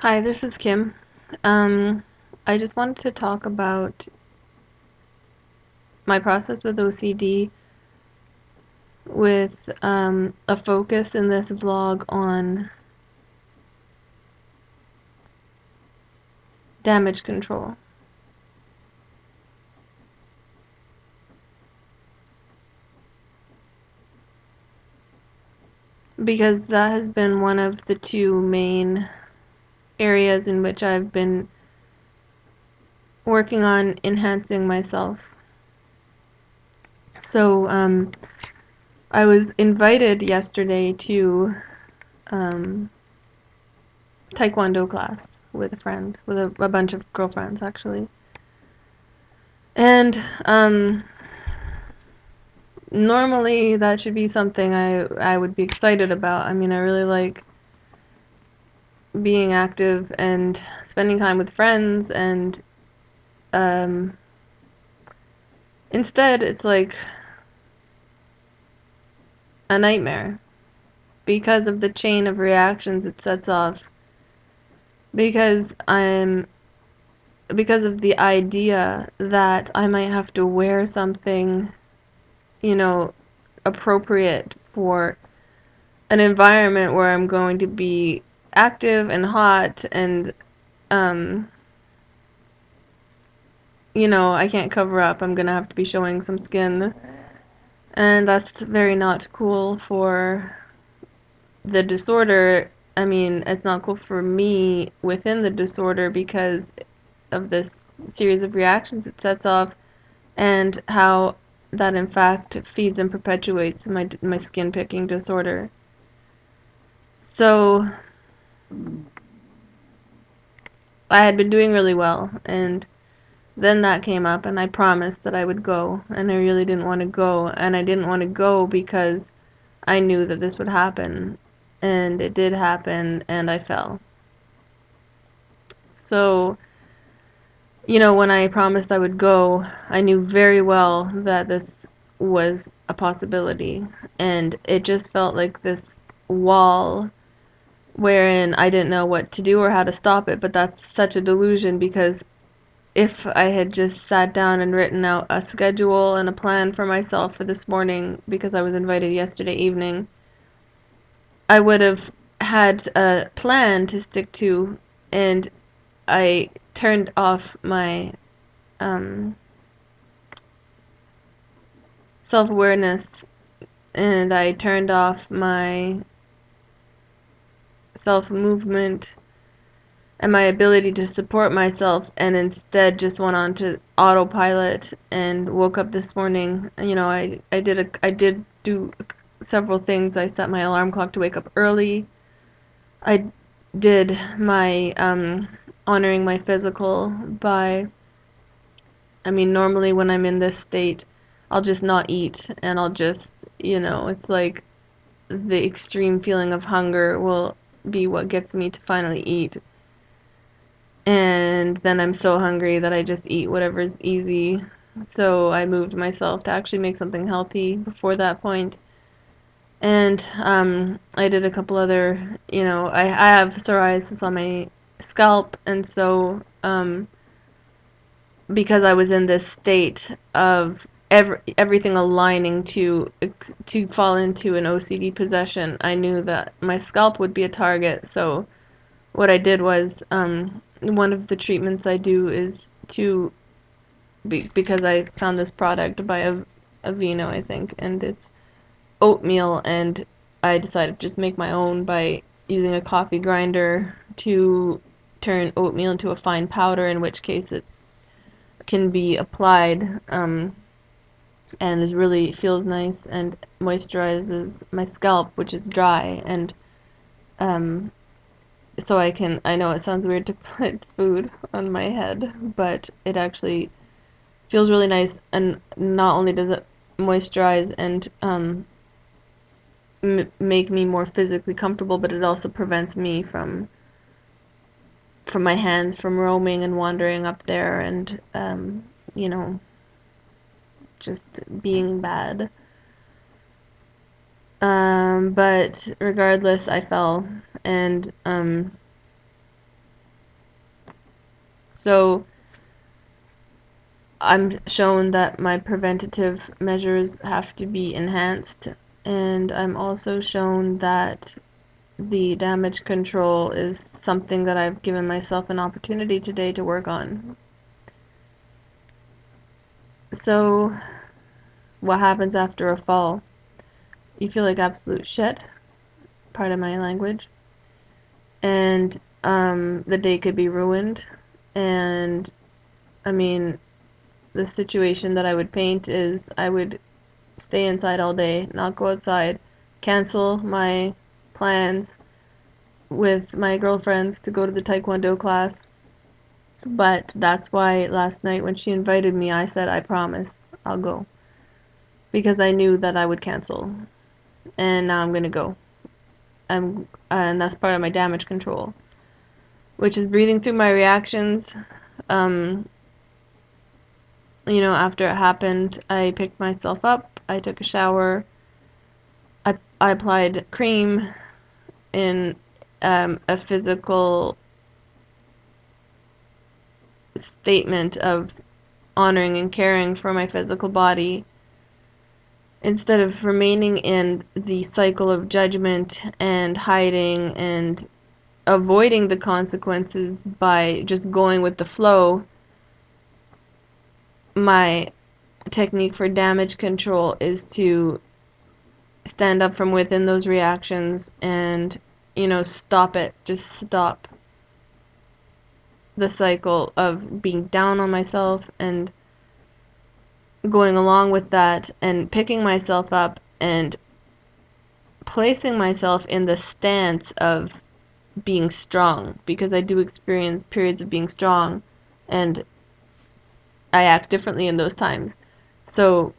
Hi, this is Kim. Um, I just wanted to talk about my process with OCD with a focus in this vlog on damage control. Because that has been one of the two main areas in which I've been working on enhancing myself. So, I was invited yesterday to um, Taekwondo class with a friend, with a bunch of girlfriends actually. And normally that should be something I would be excited about. I mean, I really like being active and spending time with friends, and um, instead it's like a nightmare because of the chain of reactions it sets off. Because because of the idea that I might have to wear something, you know, appropriate for an environment where I'm going to be active and hot and um I can't cover up. I'm gonna have to be showing some skin. And that's very not cool for the disorder. I mean, it's not cool for me within the disorder because of this series of reactions it sets off and how that in fact feeds and perpetuates my skin picking disorder. So I had been doing really well, and then that came up, and I promised that I would go, and I really didn't want to go, and I didn't want to go because I knew that this would happen, and it did happen, and I fell. So, when I promised I would go, I knew very well that this was a possibility, and it just felt like this wall wherein I didn't know what to do or how to stop it, but that's such a delusion because if I had just sat down and written out a schedule and a plan for myself for this morning, because I was invited yesterday evening, I would have had a plan to stick to, and I turned off my um, self-awareness, and I turned off my self-movement and my ability to support myself, and instead just went on to autopilot and woke up this morning. I did do several things. I set my alarm clock to wake up early. I did my honoring my physical by, I mean, normally when I'm in this state, I'll just not eat, and I'll just, it's like the extreme feeling of hunger will be what gets me to finally eat. And then I'm so hungry that I just eat whatever's easy. So I moved myself to actually make something healthy before that point. And I did a couple other, I have psoriasis on my scalp, and so because I was in this state of everything aligning to fall into an OCD possession, I knew that my scalp would be a target. So what I did was, one of the treatments I do is because I found this product by Aveeno, I think, and it's oatmeal, and I decided to just make my own by using a coffee grinder to turn oatmeal into a fine powder, in which case it can be applied, and is really feels nice and moisturizes my scalp, which is dry, and um, so I know it sounds weird to put food on my head, but it actually feels really nice, and not only does it moisturize and make me more physically comfortable, but it also prevents me from my hands from roaming and wandering up there and you know just being bad. But regardless, I fell, and So I'm shown that my preventative measures have to be enhanced, and I'm also shown that the damage control is something that I've given myself an opportunity today to work on. So, what happens after a fall? You feel like absolute shit, pardon my language, and the day could be ruined. And I mean, the situation that I would paint is I would stay inside all day, not go outside, cancel my plans with my girlfriends to go to the Taekwondo class. But that's why last night when she invited me, I said, I promise, I'll go. Because I knew that I would cancel. And now I'm gonna go. And that's part of my damage control, which is breathing through my reactions. Um, after it happened, I picked myself up, I took a shower, I applied cream in a physical statement of honoring and caring for my physical body instead of remaining in the cycle of judgment and hiding and avoiding the consequences by just going with the flow. My technique for damage control is to stand up from within those reactions and, stop it. Just stop the cycle of being down on myself and going along with that and picking myself up and placing myself in the stance of being strong, because I do experience periods of being strong and I act differently in those times. So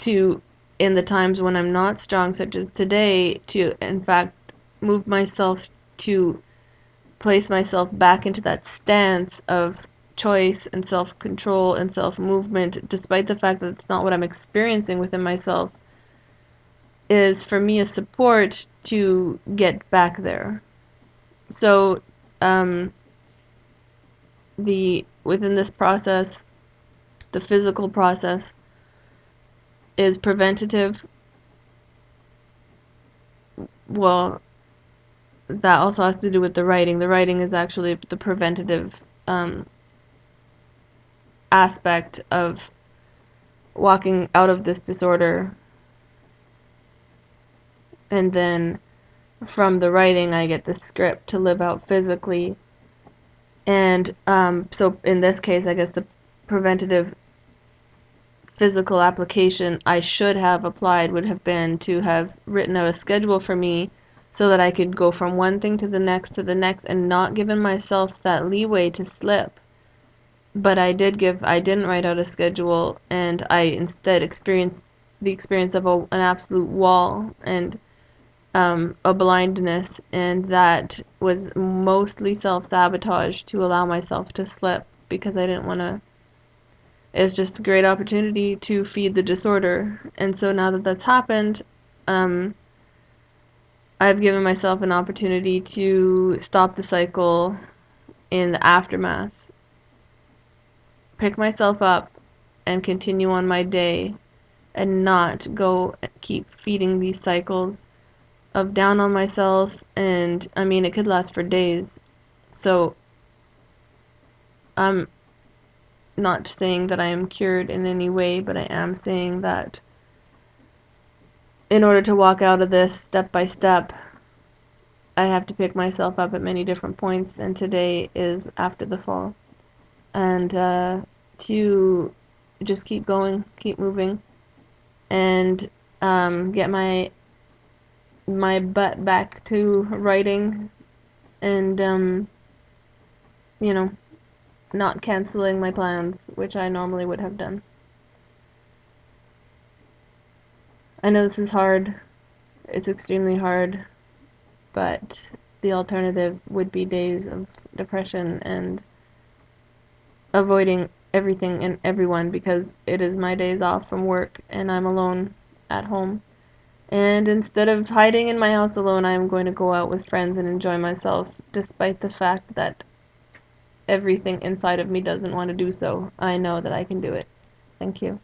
in the times when I'm not strong, such as today, to in fact move myself to place myself back into that stance of choice and self-control and self-movement, despite the fact that it's not what I'm experiencing within myself, is for me a support to get back there. So, within this process, the physical process is preventative. Well, that also has to do with the writing. The writing is actually the preventative aspect of walking out of this disorder. And then from the writing, I get the script to live out physically. And so in this case, I guess the preventative physical application I should have applied would have been to have written out a schedule for me so that I could go from one thing to the next and not giving myself that leeway to slip. But I didn't write out a schedule, and I instead experienced the experience of an absolute wall and a blindness, and that was mostly self-sabotage to allow myself to slip because I didn't want to. It's just a great opportunity to feed the disorder. And so now that that's happened, I've given myself an opportunity to stop the cycle in the aftermath, pick myself up, and continue on my day, and not go keep feeding these cycles of down on myself. And I mean, it could last for days. So I'm not saying that I am cured in any way, but I am saying that in order to walk out of this step by step, I have to pick myself up at many different points, and today is after the fall. And to just keep going, keep moving, and get my butt back to writing, and not canceling my plans, which I normally would have done. I know this is hard. It's extremely hard, but the alternative would be days of depression and avoiding everything and everyone, because it is my days off from work and I'm alone at home. And instead of hiding in my house alone, I'm going to go out with friends and enjoy myself, despite the fact that everything inside of me doesn't want to do so, I know that I can do it. Thank you.